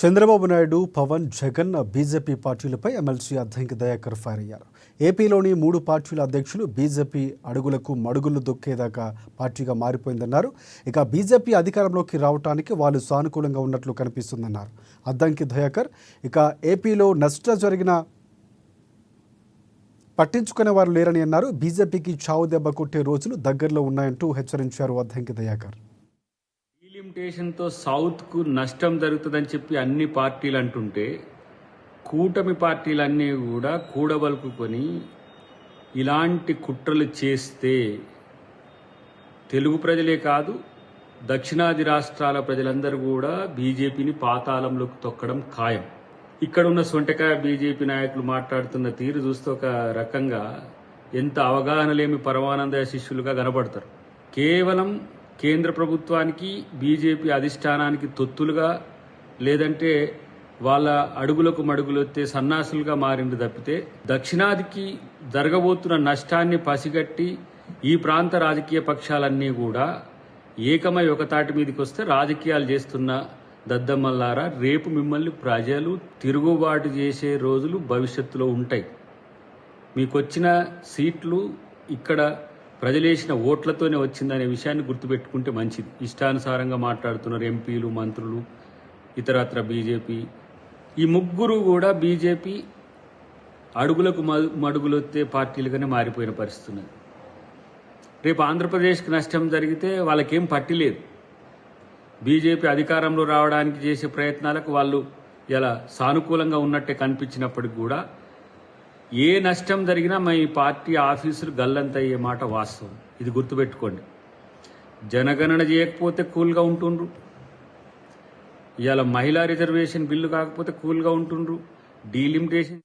Chandrababu Naidu, Pawan, Jagan BJP పార్టీలపై MLC Addanki Dayakar fire అయ్యారు. ఏపీలోని 3 పార్టీల అధ్యక్షులు బీజేపీ అడుగులకు మడుగులు దొక్కేదాకా పార్టీగా మారిపోయిందన్నారు. ఇక బీజేపీ అధికారంలోకి రావడానికి వాళ్ళు సానుకూలంగా ఉన్నట్లు కనిపిస్తుందన్నారు అద్దంకి దయాకర్. ఇక ఏపీలో నష్టం జరిగిన పట్టించుకునే వారు లేరని అన్నారు. బీజేపీకి చావు దెబ్బ కొట్టే రోజులు దగ్గరలో ఉన్నాయంటూ హెచ్చరించారు అద్దంకి దయాకర్. డీలిమిటేషన్తో సౌత్కు నష్టం జరుగుతుందని చెప్పి అన్ని పార్టీలు అంటుంటే కూటమి పార్టీలన్నీ కూడా కూడబలుకుని ఇలాంటి కుట్రలు చేస్తే తెలుగు ప్రజలే కాదు దక్షిణాది రాష్ట్రాల ప్రజలందరూ కూడా బీజేపీని పాతాళంలోకి తొక్కడం ఖాయం. ఇక్కడ ఉన్న సొంటకాయ బీజేపీ నాయకులు మాట్లాడుతున్న తీరు చూస్తే ఒక రకంగా ఎంత అవగాహన లేని పరమానంద శిష్యులుగా కనబడతారు. కేవలం కేంద్ర ప్రభుత్వానికి బీజేపీ అధిష్టానానికి తొత్తులుగా లేదంటే వాళ్ళ అడుగులకు మడుగులొత్తే సన్నాసులుగా మారింది తప్పితే దక్షిణాదికి జరగబోతున్న నష్టాన్ని పసిగట్టి ఈ ప్రాంత రాజకీయ పక్షాలన్నీ కూడా ఏకమై ఒకతాటి మీదకి వస్తే రాజకీయాలు చేస్తున్న దద్దమ్మల్లారా రేపు మిమ్మల్ని ప్రజలు తిరుగుబాటు చేసే రోజులు భవిష్యత్తులో ఉంటాయి. మీకొచ్చిన సీట్లు ఇక్కడ ప్రజలేసిన ఓట్లతోనే వచ్చిందనే విషయాన్ని గుర్తుపెట్టుకుంటే మంచిది. ఇష్టానుసారంగా మాట్లాడుతున్నారు ఎంపీలు, మంత్రులు, ఇతరత్ర బీజేపీ. ఈ ముగ్గురు కూడా బీజేపీ అడుగులకు మడుగులొత్తే పార్టీలుగానే మారిపోయిన పరిస్థితి ఉన్నది. రేపు ఆంధ్రప్రదేశ్కి నష్టం జరిగితే వాళ్ళకేం పట్టి లేదు. బీజేపీ అధికారంలో రావడానికి చేసే ప్రయత్నాలకు వాళ్ళు ఇలా సానుకూలంగా ఉన్నట్టే కనిపించినప్పటికి కూడా ఏ నష్టం జరిగినా మా ఈ పార్టీ ఆఫీసులు గల్లంతయ్యే మాట వాస్తవం. ఇది గుర్తుపెట్టుకోండి. జనగణన చేయకపోతే కూల్గా ఉంటుండ్రు, ఇవాళ మహిళా రిజర్వేషన్ బిల్లు కాకపోతే కూల్గా ఉంటుండ్రు, డీలిమిటేషన్